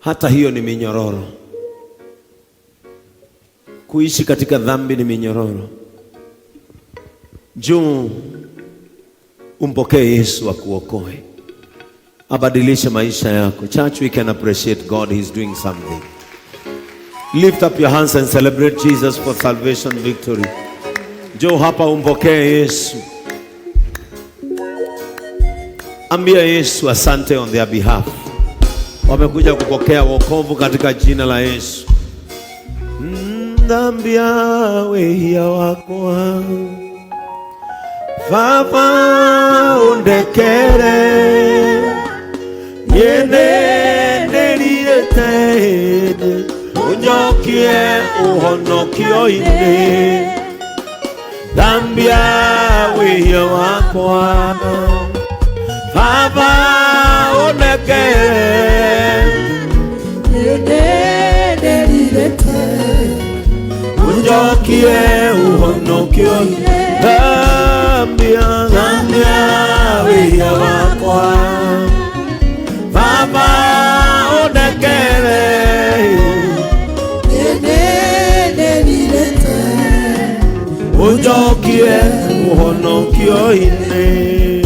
Hata hiyo ni minyororo. Kuishi katika dhambi ni minyororo. Njoo umpokee Yesu akuokoe, abadilishe maisha yako. Church, we can appreciate God. He's doing something. Lift up your hands and celebrate Jesus for salvation victory. Njoo hapa umpokee Yesu. Ambia Yesu asante on their behalf. Wamekuja kupokea wokovu katika jina la Yesu. Ndambia wehia wako Baba undekere yene nelirete unyokie uhonokio ine. Ndambia wehia wako Baba undekere yene nelirete unyokie uhonokio ine. Nambia wehia wako Baba ondekere nilete unyokie uhonokio ine.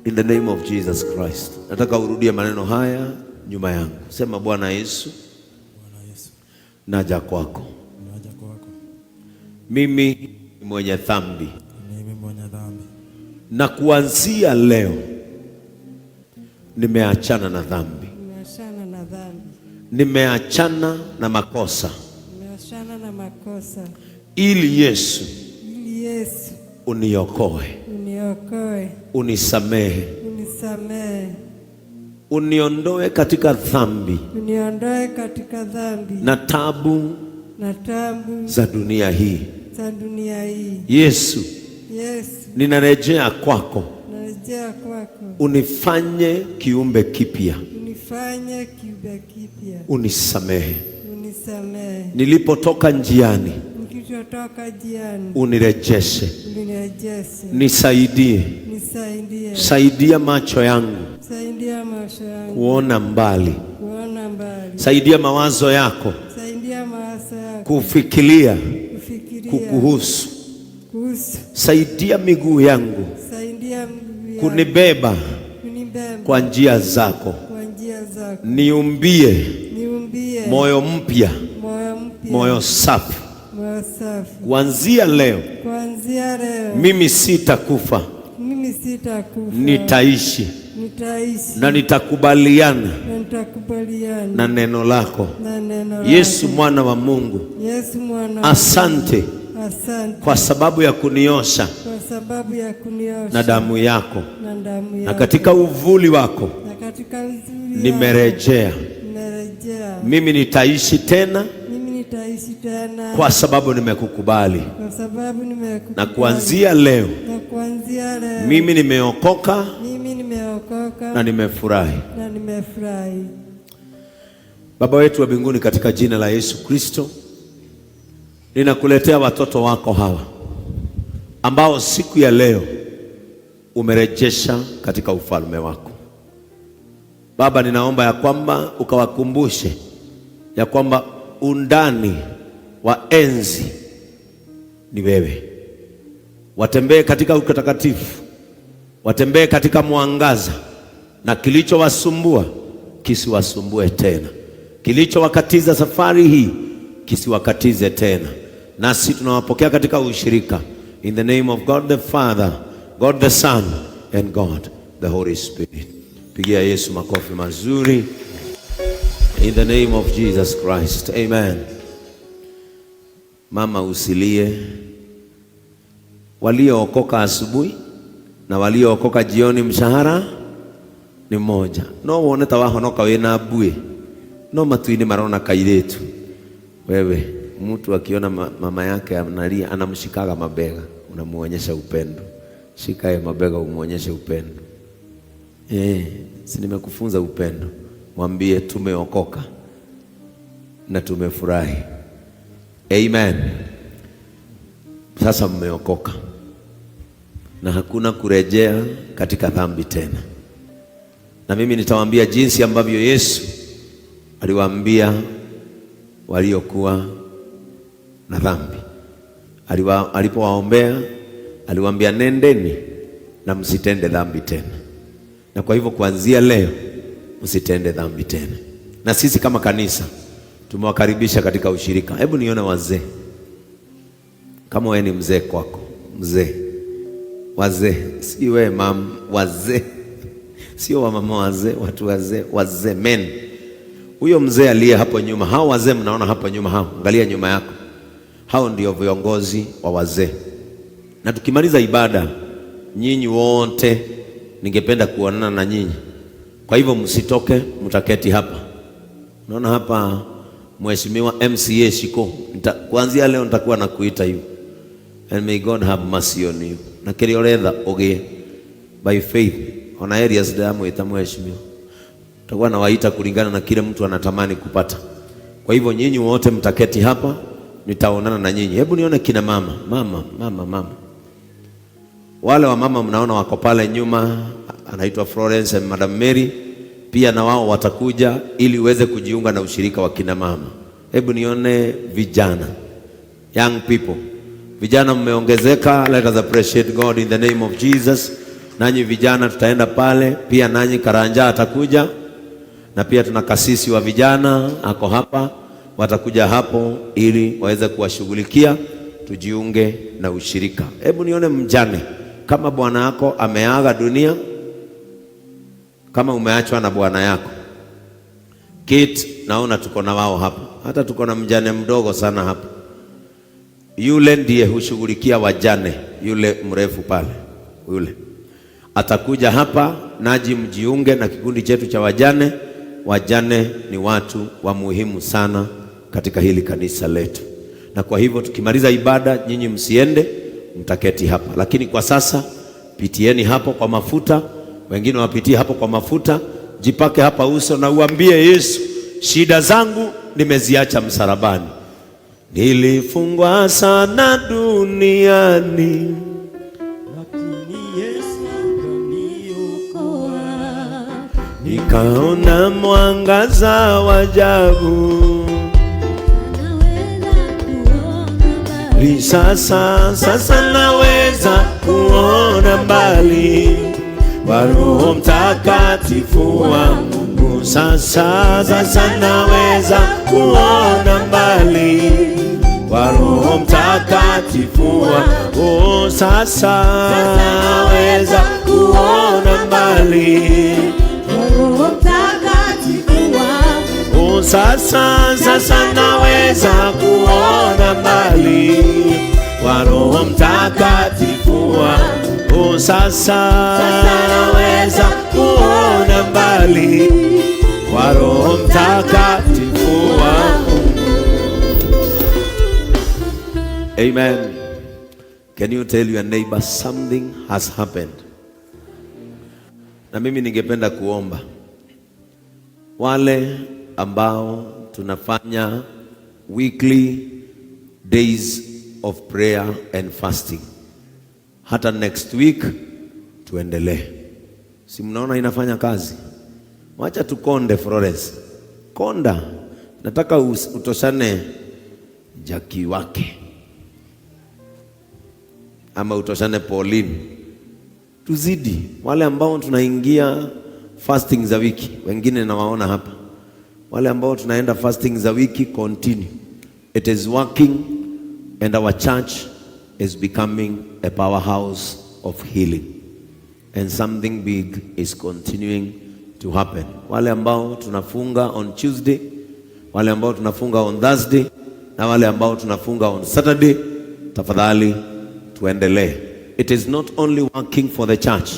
In the name of Jesus Christ. Nataka urudie maneno haya nyuma yangu. Sema, Bwana Yesu, naja kwako. Mimi mwenye dhambi. Na kuanzia leo nimeachana na dhambi. Nimeachana na makosa. Ili Yesu uniokoe. Unisamehe. Uniondoe katika dhambi. Na tabu za dunia hii. Yesu, ninarejea kwako. Unifanye kiumbe kipya. Unisamehe. Nilipotoka njiani, unirejeshe. Nisaidie. Saidia macho yangu kuona mbali. Saidia mawazo yako kufikiria kukuhusu. Saidia miguu yangu kunibeba kwa njia zako. Niumbie moyo mpya, moyo safi. Kuanzia leo mimi sitakufa, nitaishi na nitakubaliana na neno lako. Yesu mwana wa Mungu, asante kwa sababu ya kuniosha na damu yako, na katika uvuli wako nimerejea. Mimi nitaishi tena kwa sababu nimekukubali. Na kuanzia leo mimi nimeokoka na nimefurahi. Baba wetu wa mbinguni, katika jina la Yesu Kristo, ninakuletea watoto wako hawa ambao siku ya leo umerejesha katika ufalme wako. Baba, ninaomba ya kwamba ukawakumbushe ya kwamba undani wa enzi ni wewe. Watembee katika utakatifu, watembee katika mwangaza, na kilichowasumbua kisiwasumbue tena. Kilichowakatiza safari hii kisiwakatize tena. Nasi tunawapokea katika ushirika. In the name of God the Father, God the Son, and God the Holy Spirit. Pigia Yesu makofi mazuri. In the name of Jesus Christ. Amen. Mama, usilie. Waliookoka asubuhi na waliookoka jioni, mshahara ni mmoja. No wone tawahonoka wena bue. No matuini marona kairetu. Wewe, mtu akiona mama yake analia, anamshikaga mabega, unamuonyesha upendo. Shikae mabega umuonyeshe upendo. Si nimekufunza upendo. Mwambie tumeokoka na tumefurahi. Amen. Sasa mmeokoka na hakuna kurejea katika dhambi tena. na mimi nitawaambia jinsi ambavyo Yesu aliwaambia waliokuwa na dhambi. Alipowaombea aliwaambia, nendeni na msitende dhambi tena. Na kwa hivyo kuanzia leo msitende dhambi tena. Na sisi kama kanisa tumewakaribisha katika ushirika. Hebu nione wazee. Kama wewe ni mzee kwako, mzee. Wazee, si wewe mama, wazee. Sio wamama wazee, watu wazee, wazee men. Huyo mzee aliye hapo nyuma, hao wazee mnaona hapo nyuma hao, angalia nyuma yako. Hao ndio viongozi wa wazee. Na tukimaliza ibada, nyinyi wote ningependa kuonana na nyinyi. Kwa hivyo msitoke, mtaketi hapa. Unaona hapa Mheshimiwa MCA Shiko. Kuanzia leo nitakuwa nakuita hivyo. And may God have mercy on you. Na kile oge by faith. Ona areas damu itamheshimiwa. Tutakuwa nawaita kulingana na kile mtu anatamani kupata. Kwa hivyo nyinyi wote mtaketi hapa, nitaonana na nyinyi. Hebu nione kina mama. Mama. Wale wa mama mnaona wako pale nyuma, anaitwa Florence and Madam Mary, pia na wao watakuja ili uweze kujiunga na ushirika wa kina mama. Hebu nione vijana. Young people. Vijana mmeongezeka. Let us appreciate God in the name of Jesus. Nanyi vijana tutaenda pale, pia nanyi Karanja atakuja. Na pia tuna kasisi wa vijana ako hapa, watakuja hapo ili waweze kuwashughulikia tujiunge na ushirika. Hebu nione mjane. Kama bwana yako ameaga dunia, kama umeachwa na bwana yako, Kate, naona tuko na wao hapa. Hata tuko na mjane mdogo sana hapa. Yule ndiye hushughulikia wajane, yule mrefu pale. Yule atakuja hapa, naji mjiunge na kikundi chetu cha wajane. Wajane ni watu wa muhimu sana katika hili kanisa letu. Na kwa hivyo tukimaliza ibada, nyinyi msiende, mtaketi hapa. Lakini kwa sasa pitieni hapo kwa mafuta, wengine wapitie hapo kwa mafuta, jipake hapa uso na uambie Yesu, shida zangu nimeziacha msalabani. Nilifungwa sana duniani, lakini Yesu kaniokoa. Nikaona mwangaza wa ajabu. Sasa naweza kuona mbali kwa Roho Mtakatifu wa Mungu. Sasa naweza kuona mbali kwa Roho Mtakatifu wa Mungu. Sasa naweza kuona mbali kwa Roho Mtakatifu wa Mungu. Sasa naweza kuona mbali kwa Roho Mtakatifu wa Mungu. Sasa naweza kuona mbali kwa Roho Mtakatifu wa Mungu. Amen. Can you tell your neighbor something has happened? Na mimi ningependa kuomba wale ambao tunafanya weekly days of prayer and fasting, hata next week tuendelee. Si mnaona inafanya kazi? Wacha tukonde Florence. Konda. Nataka utoshane Jackie wake. Ama utoshane Pauline. Tuzidi. Wale ambao tunaingia fasting za wiki, wengine nawaona hapa. Wale ambao tunaenda fasting za wiki, continue. It is working and our church is becoming a powerhouse of healing. And something big is continuing to happen. Wale ambao tunafunga on Tuesday, wale ambao tunafunga on Thursday, na wale ambao tunafunga on Saturday, tafadhali tuendelee. It is not only working for the church,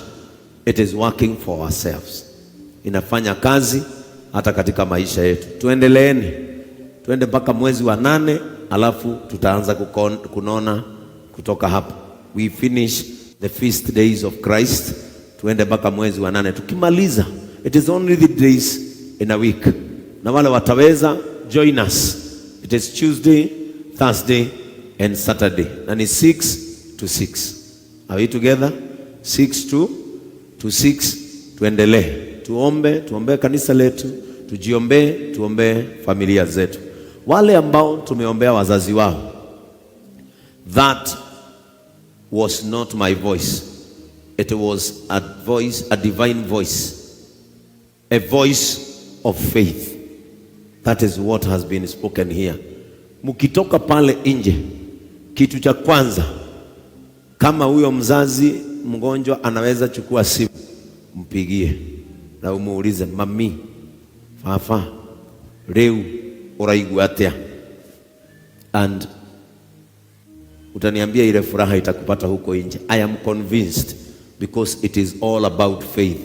it is working for ourselves. Inafanya kazi hata katika maisha yetu. Tuendeleeni. Tuende mpaka mwezi wa 8, alafu tutaanza kunona kutoka hapo. We finish the feast days of Christ. Tuende mpaka mwezi wa 8. Tukimaliza, it is only the days in a week. Na wale wataweza, join us. It is Tuesday, Thursday and Saturday. Na ni 6 to 6. Are we together? 6 to 6. Tuendelee. tuombe kanisa letu, tuombe familia zetu. Wale ambao tumeombea wazazi wao, that was not my voice. It was a divine voice. A voice of faith. That is what has been spoken here. Mukitoka pale nje, kitu cha kwanza, kama huyo mzazi mgonjwa anaweza chukua simu, mpigie na umuulize, mami, fafa, reu uraigua atia, and utaniambia ile furaha itakupata huko nje. I am convinced, because it is all about faith.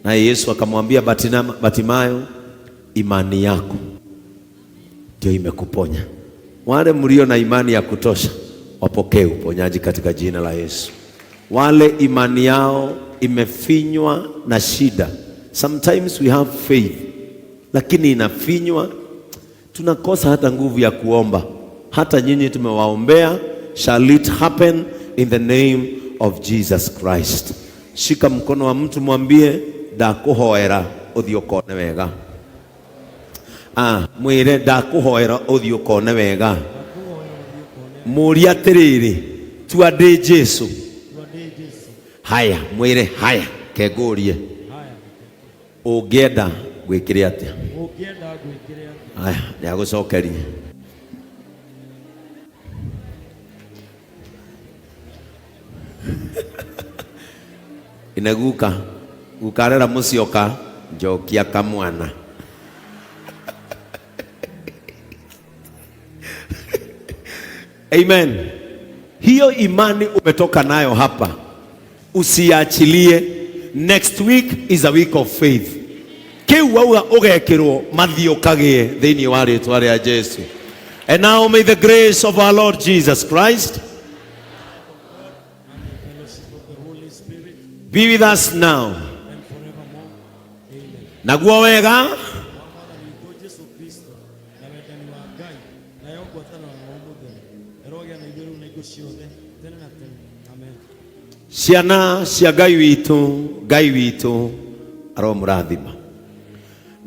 Na Yesu akamwambia Batimayo, imani yako ndio imekuponya. Wale mlio na imani ya kutosha, wapokee uponyaji katika jina la Yesu. Wale imani yao imefinywa na shida, sometimes we have faith lakini inafinywa, tunakosa hata nguvu ya kuomba. Hata nyinyi tumewaombea. Shall it happen in the name of Jesus Christ. Shika mkono wa mtu, mwambie, ndakuhoera uthio kone wega. Mwire, ndakuhoera uthio kone wega. Muria tiriri, tuande Jesu. Haya, mwire, haya, kegurie. Ungienda gwikire atia? Haya, niagucokerie. Inaguka gukarera mucioka njokia kamwana. Amen. Hiyo imani umetoka nayo hapa, usiachilie. Next week is a week of faith. Kiu wauga ugekirwo mathiokagie thiini wa ritwa ria Jesu. And now may the grace of our Lord Jesus Christ be with us now na guo wega ciana cia Ngai witu aromurathima.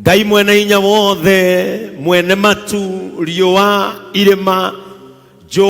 Ngai mwene inya wothe, mwene matu, riũa, irĩma,